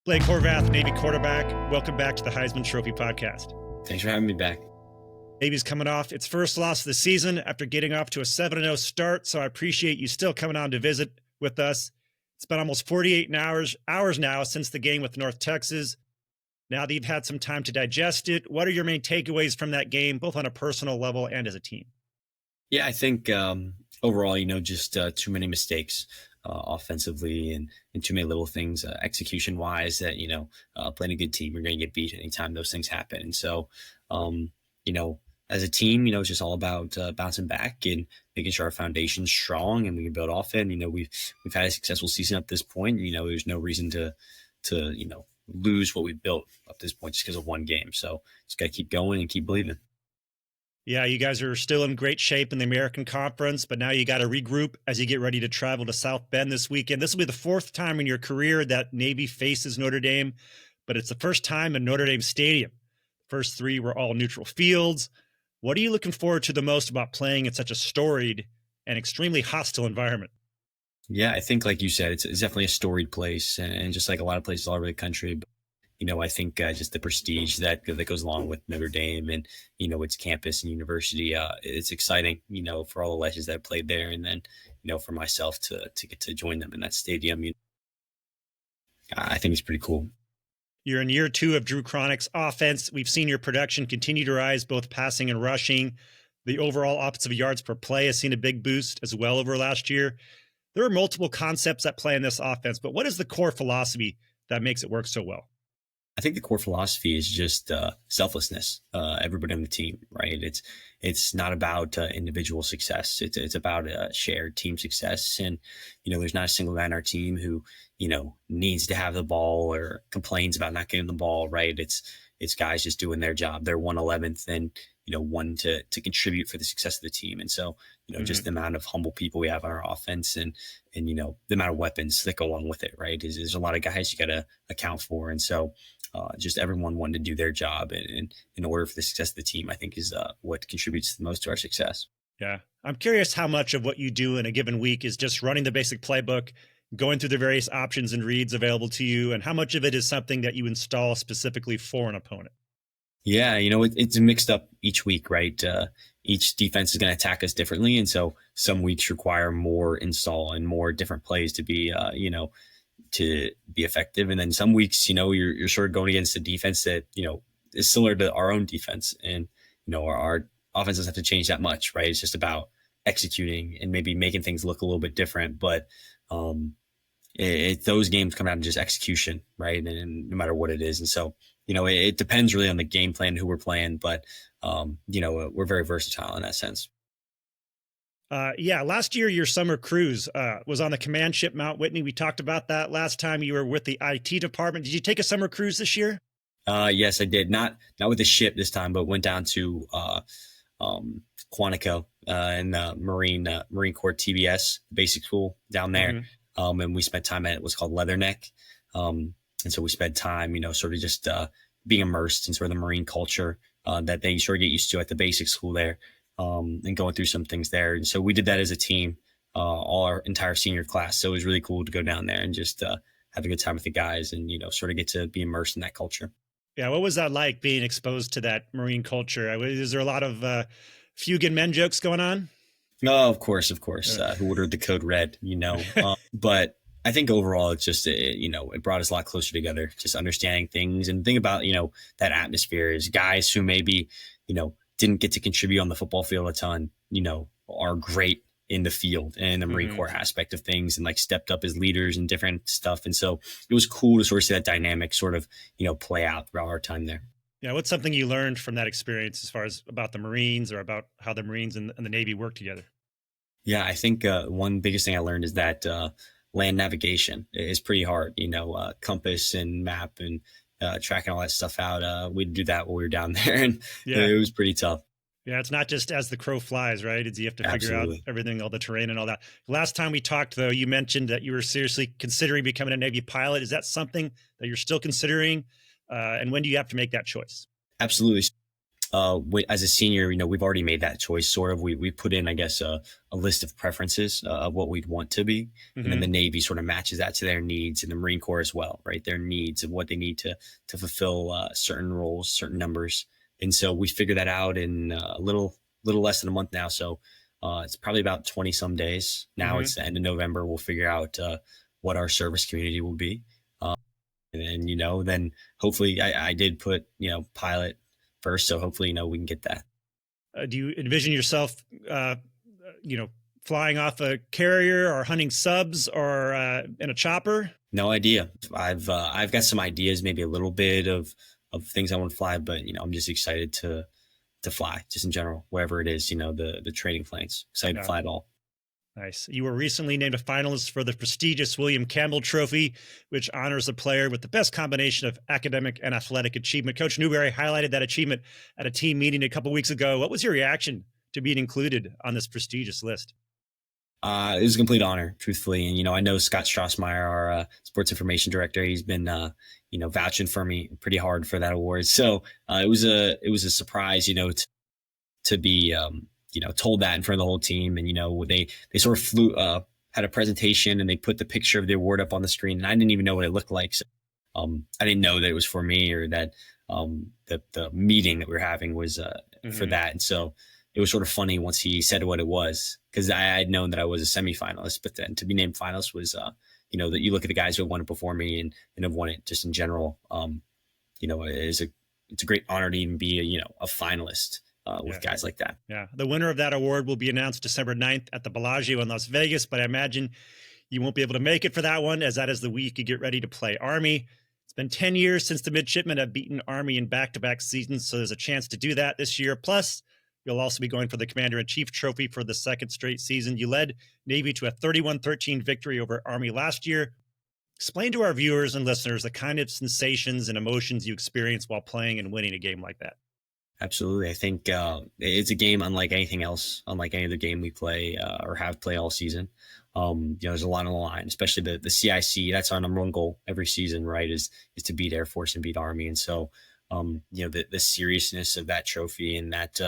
Blake Horvath, Navy quarterback. Welcome back to the Heisman Trophy Podcast. Thanks for having me back. Navy's coming off its first loss of the season after getting off to a 7-0 start, so I appreciate you still coming on to visit with us. It's been almost 48 hours now since the game with North Texas. Now that you've had some time to digest it, what are your main takeaways from that game, both on a personal level and as a team? Yeah, I think overall, just too many mistakes offensively and too many little things execution-wise that, playing a good team, you're going to get beat anytime those things happen. And so, as a team, it's just all about bouncing back and making sure our foundation's strong and we can build off it. We've had a successful season up this point. There's no reason to lose what we've built up this point just because of one game. So just got to keep going and keep believing. Yeah, you guys are still in great shape in the American Conference, but now you got to regroup as you get ready to travel to South Bend this weekend. This will be the fourth time in your career that Navy faces Notre Dame, but it's the first time in Notre Dame Stadium. First three were all neutral fields. What are you looking forward to the most about playing in such a storied and extremely hostile environment? Yeah, I think, like you said, it's definitely a storied place, and just like a lot of places all over the country. But, I think just the prestige that goes along with Notre Dame and, its campus and university, it's exciting, for all the legends that played there. And then, for myself to get to join them in that stadium, I think it's pretty cool. You're in year two of Drew Cronick's offense. We've seen your production continue to rise, both passing and rushing. The overall offensive yards per play has seen a big boost as well over last year. There are multiple concepts at play in this offense, but what is the core philosophy that makes it work so well? I think the core philosophy is just selflessness. Everybody on the team, right? It's not about individual success. It's about shared team success. And there's not a single guy on our team who needs to have the ball or complains about not getting the ball. Right? It's guys just doing their job. They're 1/11th and one to contribute for the success of the team. And so just the amount of humble people we have on our offense and the amount of weapons that go along with it. Right? There's a lot of guys you got to account for, and so. Just everyone wanting to do their job and in order for the success of the team, I think is what contributes the most to our success. Yeah. I'm curious how much of what you do in a given week is just running the basic playbook, going through the various options and reads available to you, and how much of it is something that you install specifically for an opponent? Yeah, it's mixed up each week, right? Each defense is going to attack us differently. And so some weeks require more install and more different plays to be, to be effective. And then some weeks, you're sort of going against a defense that, is similar to our own defense. And, our offense doesn't have to change that much, right? It's just about executing and maybe making things look a little bit different. But those games come down to just execution, right? And no matter what it is. And so, it depends really on the game plan, who we're playing. But, we're very versatile in that sense. Last year, your summer cruise was on the command ship Mount Whitney. We talked about that last time you were with the IT department. Did you take a summer cruise this year? Yes, I did. Not with the ship this time, but went down to Quantico in Marine Corps TBS basic school down there. Mm-hmm. And we spent time at what's called Leatherneck. And so we spent time, sort of just being immersed in sort of the Marine culture that they sort of get used to at the basic school there. And going through some things there. And so we did that as a team, all our entire senior class. So it was really cool to go down there and just have a good time with the guys and, sort of get to be immersed in that culture. Yeah. What was that like being exposed to that Marine culture? Is there a lot of fugue and men jokes going on? No, of course. Who ordered the code red, but I think overall it's just, it brought us a lot closer together, just understanding things and think about, that atmosphere is guys who maybe, didn't get to contribute on the football field a ton, are great in the field and the Marine Corps aspect of things and like stepped up as leaders and different stuff. And so it was cool to sort of see that dynamic sort of, play out throughout our time there. Yeah. What's something you learned from that experience as far as about the Marines or about how the Marines and the Navy work together? Yeah, I think one biggest thing I learned is that land navigation is pretty hard, compass and map and tracking all that stuff out. We'd do that while we were down there, and it was pretty tough. Yeah, it's not just as the crow flies, right? You have to figure out everything, all the terrain and all that. Last time we talked, though, you mentioned that you were seriously considering becoming a Navy pilot. Is that something that you're still considering? And when do you have to make that choice? Absolutely. as a senior, we've already made that choice. Sort of, we put in, I guess, a list of preferences of what we'd want to be, and then the Navy sort of matches that to their needs, and the Marine Corps as well, right? Their needs of what they need to fulfill certain roles, certain numbers, and so we figured that out in a little less than a month now. So it's probably about 20 some days now. It's the end of November. We'll figure out what our service community will be, and then hopefully I did put pilot first, so hopefully we can get that. Do you envision yourself flying off a carrier or hunting subs or in a chopper? No idea. I've got some ideas, maybe a little bit of things I want to fly, but I'm just excited to fly, just in general, wherever it is, the training planes. Excited to fly it all. Nice. You were recently named a finalist for the prestigious William Campbell Trophy, which honors a player with the best combination of academic and athletic achievement. Coach Newberry highlighted that achievement at a team meeting a couple weeks ago. What was your reaction to being included on this prestigious list? It was a complete honor, truthfully. And, I know Scott Strassmeyer, our sports information director, he's been, vouching for me pretty hard for that award. So it was a surprise, to be, told that in front of the whole team. And, they sort of had a presentation, and they put the picture of the award up on the screen, and I didn't even know what it looked like. So I didn't know that it was for me, or that the meeting that we were having was for that. And so it was sort of funny once he said what it was, because I had known that I was a semifinalist, but then to be named finalist was, that you look at the guys who have won it before me and have won it just in general. It's a great honor to even be, a finalist with guys like that. Yeah. The winner of that award will be announced December 9th at the Bellagio in Las Vegas, but I imagine you won't be able to make it for that one, as that is the week you get ready to play Army. It's been 10 years since the Midshipmen have beaten Army in back-to-back seasons, so there's a chance to do that this year. Plus, you'll also be going for the Commander-in-Chief Trophy for the second straight season. You led Navy to a 31-13 victory over Army last year. Explain to our viewers and listeners the kind of sensations and emotions you experience while playing and winning a game like that. Absolutely. I think it's a game unlike anything else, unlike any other game we play or have played all season. There's a lot on the line, especially the CIC. That's our number one goal every season, right, is to beat Air Force and beat Army. And so, the seriousness of that trophy and that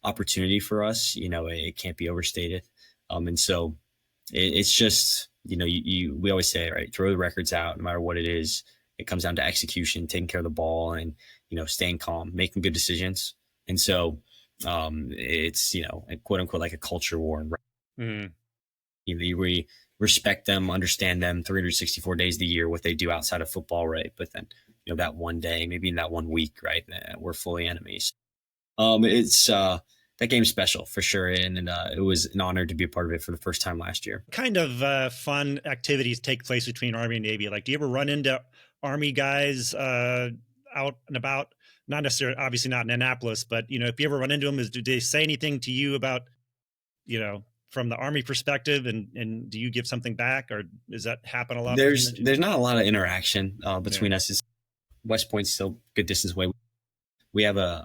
opportunity for us, it can't be overstated. And so it's just, we always say, right, throw the records out, no matter what it is. It comes down to execution, taking care of the ball, and, staying calm, making good decisions. And so it's, quote unquote, like a culture war. Right? We respect them, understand them 364 days of the year, what they do outside of football, right? But then, that one day, maybe in that 1 week, right, we're fully enemies. It's that game's special for sure, and it was an honor to be a part of it for the first time last year. What kind of fun activities take place between Army and Navy? Like, do you ever run into Army guys out and about? Not necessarily, obviously not in Annapolis, but if you ever run into them, do they say anything to you about, from the Army perspective, and do you give something back, or does that happen a lot? There's not a lot of interaction between us. West Point's still a good distance away. We have a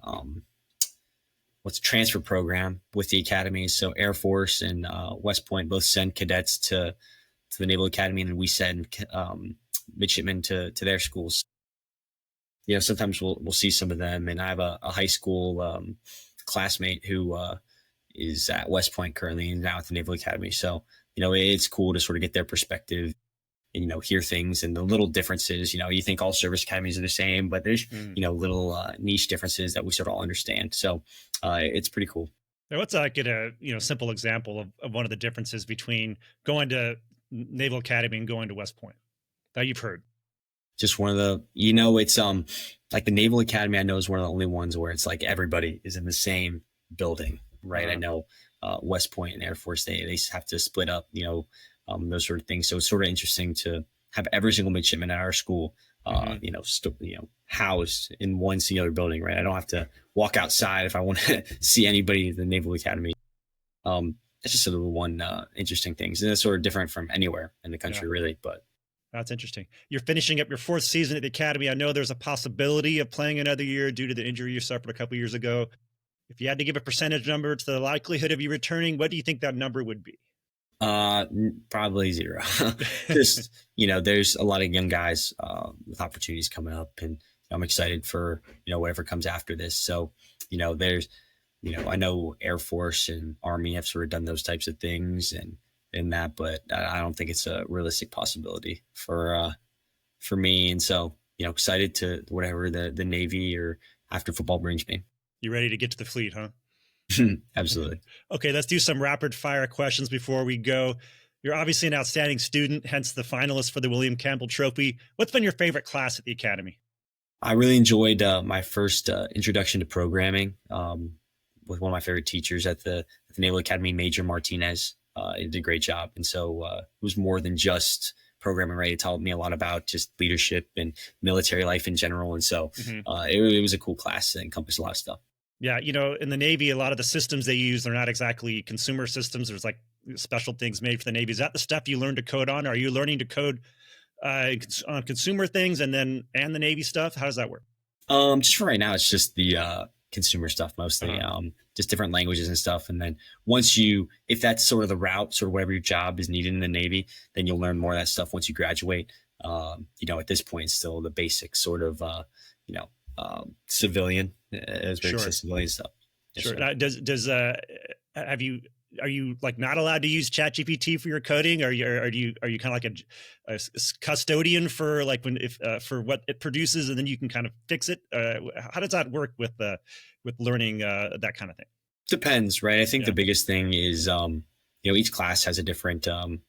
transfer program with the academy. So Air Force and West Point both send cadets to the Naval Academy, and then we send midshipmen to their schools. Sometimes we'll see some of them, and I have a high school classmate who is at West Point currently and now at the Naval Academy. So it's cool to sort of get their perspective and hear things and the little differences. You think all service academies are the same, but there's little niche differences that we sort of all understand. So it's pretty cool. Now, what's like a simple example of one of the differences between going to Naval Academy and going to West Point that you've heard? Just one of the, it's like the Naval Academy, I know, is one of the only ones where it's like everybody is in the same building, right? I know West Point and Air Force, they have to split up, those sort of things. So it's sort of interesting to have every single midshipman at our school, housed in one singular building, right? I don't have to walk outside if I want to see anybody at the Naval Academy. That's just sort of one interesting things. And it's sort of different from anywhere in the country, really, but. That's interesting. You're finishing up your fourth season at the Academy. I know there's a possibility of playing another year due to the injury you suffered a couple years ago. If you had to give a percentage number to the likelihood of you returning, what do you think that number would be? Probably 0. Just, there's a lot of young guys with opportunities coming up, and I'm excited for, whatever comes after this. So, there's, I know Air Force and Army have sort of done those types of things and that, but I don't think it's a realistic possibility for me. And so, excited to whatever the Navy or after football brings me. You ready to get to the fleet, huh? Absolutely. Okay, let's do some rapid fire questions before we go. You're obviously an outstanding student, hence the finalist for the William Campbell Trophy. What's been your favorite class at the Academy? I really enjoyed my first introduction to programming with one of my favorite teachers at the Naval Academy, Major Martinez. He did a great job. And so it was more than just programming, right? It taught me a lot about just leadership and military life in general. And so it was a cool class that encompassed a lot of stuff. Yeah, in the Navy, a lot of the systems they use, they're not exactly consumer systems. There's like special things made for the Navy. Is that the stuff you learn to code on? Are you learning to code on consumer things and the Navy stuff? How does that work? Just for right now, it's just the consumer stuff mostly, just different languages and stuff. And then if that's sort of the route, sort of whatever your job is needed in the Navy, then you'll learn more of that stuff once you graduate. At this point, still the basic sort of, civilian, as we say, civilian stuff. Yes, sure. Are you like not allowed to use ChatGPT for your coding? Are you kind of like a custodian for like for what it produces, and then you can kind of fix it? How does that work with learning that kind of thing? Depends, right? I think the biggest thing is each class has a different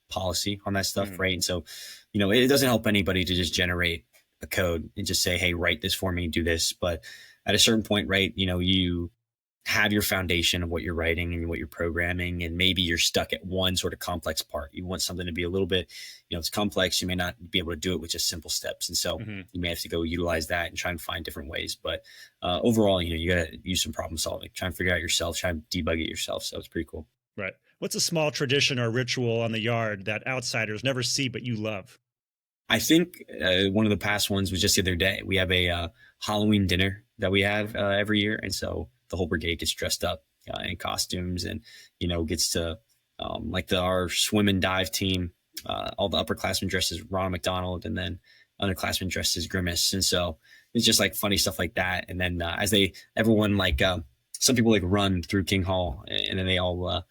policy on that stuff, right? And so it doesn't help anybody to just generate a code and just say, hey, write this for me, do this. But at a certain point, right, you have your foundation of what you're writing and what you're programming, and maybe you're stuck at one sort of complex part. You want something to be a little bit, it's complex. You may not be able to do it with just simple steps. And so you may have to go utilize that and try and find different ways. But overall, you got to use some problem solving, try and figure it out yourself, try and debug it yourself. So it's pretty cool. Right. What's a small tradition or ritual on the yard that outsiders never see, but you love? I think one of the past ones was just the other day. We have a Halloween dinner that we have every year. And so the whole brigade gets dressed up in costumes and, gets to our swim and dive team. All the upperclassmen dressed as Ronald McDonald, and then underclassmen dressed as Grimace. And so it's just like funny stuff like that. And then everyone some people run through King Hall, and then they all,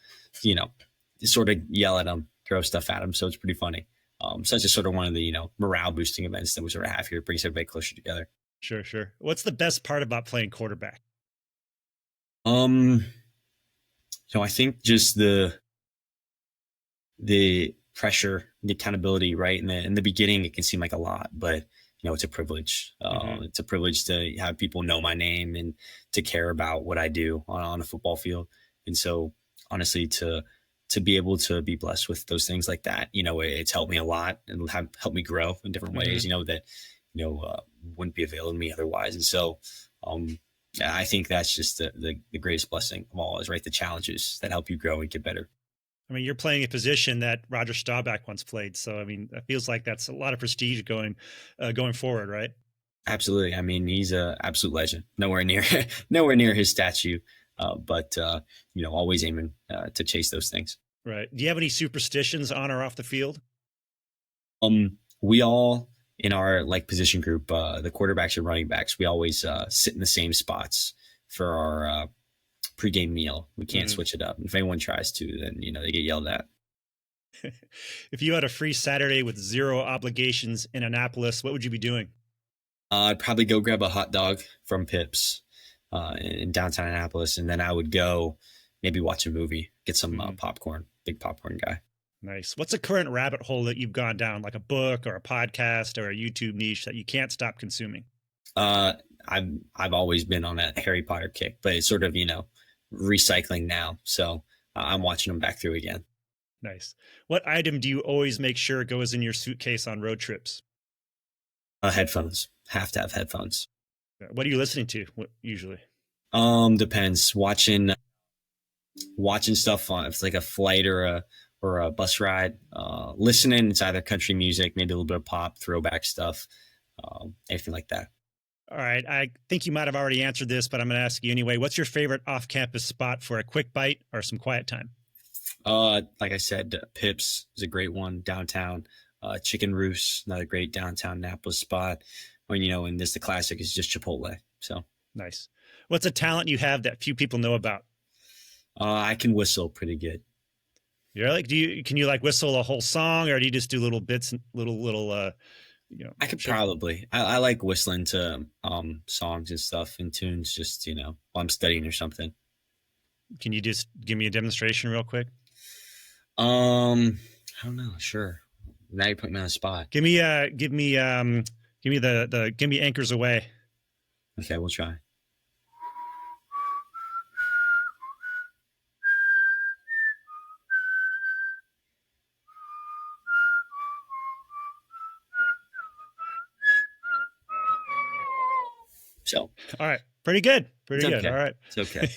sort of yell at them, throw stuff at them. So it's pretty funny. So it's just sort of one of the, morale boosting events that we sort of have here. It brings everybody closer together. Sure. What's the best part about playing quarterback? I think just the pressure, the accountability, right? In the beginning, it can seem like a lot, but it's a privilege. It's a privilege to have people know my name and to care about what I do on a football field. And so honestly, to be able to be blessed with those things like that, it's helped me a lot and helped me grow in different ways, that, wouldn't be available to me otherwise. And so, I think that's just the greatest blessing of all is, right, the challenges that help you grow and get better. I mean, you're playing a position that Roger Staubach once played. So, I mean, it feels like that's a lot of prestige going forward, right? Absolutely. I mean, he's an absolute legend. Nowhere near his statue, but always aiming to chase those things. Right. Do you have any superstitions on or off the field? We all, in our position group, the quarterbacks and running backs, we always sit in the same spots for our pregame meal. We can't switch it up. If anyone tries to, then they get yelled at. If you had a free Saturday with zero obligations in Annapolis, what would you be doing? I'd probably go grab a hot dog from Pips in downtown Annapolis, and then I would go maybe watch a movie, get some popcorn. Big popcorn guy. Nice. What's a current rabbit hole that you've gone down, like a book or a podcast or a YouTube niche that you can't stop consuming? I've always been on that Harry Potter kick, but it's sort of, recycling now. So I'm watching them back through again. Nice. What item do you always make sure goes in your suitcase on road trips? Headphones. Have to have headphones. What are you listening to usually? Depends. Watching stuff on, if it's like a flight or a bus ride, listening, it's either country music, maybe a little bit of pop, throwback stuff, anything like that. All right. I think you might have already answered this, but I'm going to ask you anyway. What's your favorite off-campus spot for a quick bite or some quiet time? Like I said, Pips is a great one downtown. Chicken Roost, another great downtown Annapolis spot. or, and the classic is just Chipotle. So nice. What's a talent you have that few people know about? I can whistle pretty good. You're like, can you like whistle a whole song, or do you just do little bits and little I could probably. I like whistling to songs and stuff and tunes, just while I'm studying or something. Can you just give me a demonstration real quick? I don't know. Sure. Now you put me on the spot. Give me Anchors Away. Okay, we'll try. So, all right. Pretty good. Pretty good. Okay. All right. It's okay.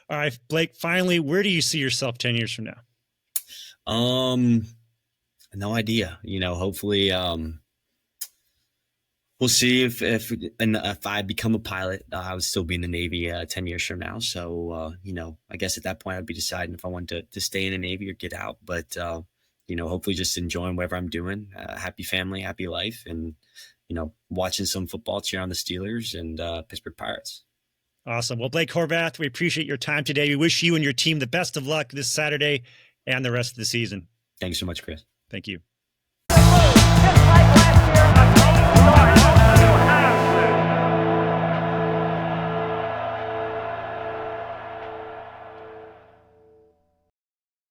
All right, Blake, finally, where do you see yourself 10 years from now? No idea. Hopefully, we'll see if I become a pilot. I would still be in the Navy 10 years from now. So, I guess at that point I'd be deciding if I want to stay in the Navy or get out. But, hopefully just enjoying whatever I'm doing. Happy family, happy life, and, watching some football, cheer on the Steelers and Pittsburgh Pirates. Awesome. Well, Blake Horvath, we appreciate your time today. We wish you and your team the best of luck this Saturday and the rest of the season. Thanks so much, Chris. Thank you.